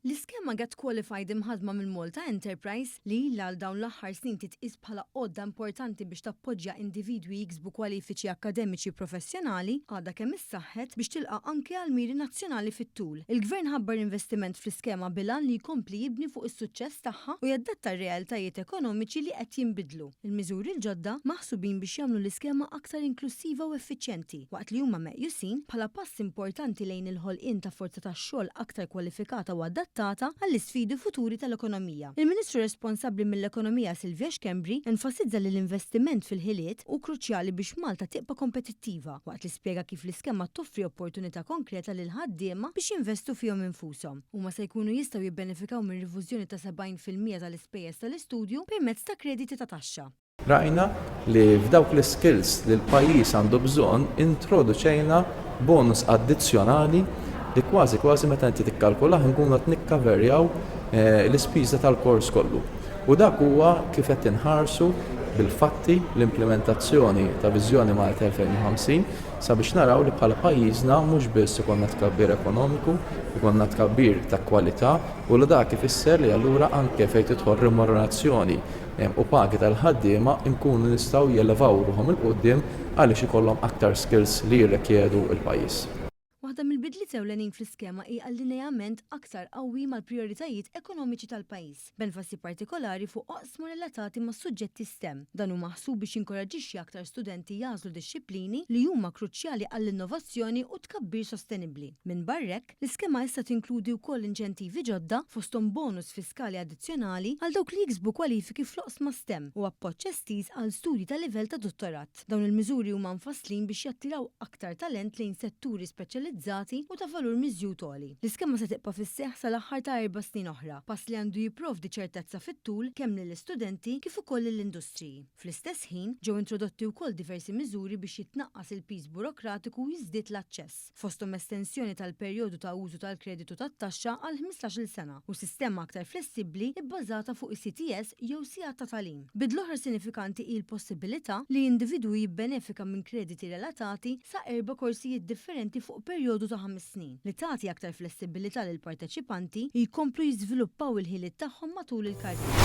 L-iskema Get Qualified imħadma mill-Malta Enterprise li għal dawn l-aħħar snin titqis bħala għodda importanti biex tappoġġja individwi jiksbu kwalifiċi akademiċi professjonali għadha kemm issaħħet biex tilqa' anke għal miri nazzjonali fit-tul. Il-Gvern ħabbar investiment fl-iskema bilan li jkompli jibni fuq is-suċċess tagħha u jadatta r-realtajiet ekonomiċi li qed jinbidlu. Il-miżuri l-ġodda maħsubin biex jagħmlu l-iskema aktar inklusiva u effiċjenti waqt li huma meqjusin bħala pass importanti lejn il-ħolqien ta' forza tax-xogħol aktar kwalifikata u adattata għall-isfidi futuri tal-ekonomija. Il-Ministru responsabbli mill-ekonomija Silvia Xkembri enfasizza li l-investiment fil-ħiliet u kruċjali biex Malta tibqa' kompetittiva waqt li spjega kif l-iskema toffri opportunità konkreta lil ħaddiema biex jinvestu fihom infushom. Huma se jkunu jistgħu jibbenefikaw minn rivużjoni ta' 70% tal-ispejjeż tal-istudju permezz ta' krediti ta' taxxa. Rajna li f'dawk l-skills li l-pajjiż għandu bżonn introduċejna bonus addizzjonali li kważi meta inti tikkalkulah nkunu qed nikkaverjaw l-ispiża tal-kors kollu. U dak huwa kif qed inħarsu bil-fatti l-implementazzjoni ta' Viżjoni Malta 2050 sabiex naraw li bħala pajjiżna mhux biss ikollna tkabbir ekonomiku, ikollna tkabbir ta' kwalità u li dak ifisser li allura anke fejn tidħol remunerazzjoni u pagi tal-ħaddiema nkunu nistgħu jelevaw ruhom il-qudiem għaliex ikollhom aktar skills li jirrikjedu l-pajjiż. Waħda mill-bidliet ewlenin fl-iskema hija allineament aktar qawwi mal-prijoritajiet ekonomiċi tal-pajjiż, b'enfasi partikolari fuq oqsma relatati mas-suġġetti STEM. Dan huma maħsub biex jinkoraġġixxi aktar studenti jażlu dixxilpini li huma kruċjali għall-innovazzjoni u tkabbir sostenibbli. Minn barrek, l-iskema issa tinkludi wkoll inċentivi ġodda fosthom bonus fiskali addizzjonali għal dawk li jiksbu kwalifiki fl-oqsma STEM u appoġġ estiż għal studji ta' livell ta' dottorat. Dawn il-miżuri huma mfasslin biex jattiraw aktar talent lejn setturi speċjalizzati u ta' valur miżjud għoli. L-iskema se tibqa' fis-seħħ sal-aħħar ta' 4 snin oħra, pass li għandu jipprovdi ċertezza fit-tul kemm lill-istudenti kif ukoll lill-industriji. Fl-istess ħin ġew introdotti wkoll diversi miżuri biex jitnaqqas il-piż burokratiku u jiżdied l-aċċess, fosthom estensjoni tal-perjodu ta' użu tal-kreditu tat-taxxa għal 15-il sena u sistema aktar flessibbli bbażata fuq is-CTS jew sigħat ta' tagħlim. Bidl oħra sinifikanti hi l-possibilità li individwi jibbenefika minn krediti relatati sa' 4 korsijiet differenti fuq perjodu ta' 5 snin li tagħti aktar flessibilità lil parteċipanti jkomplu jiżviluppaw il-ħiliet tagħhom matul il-karriera.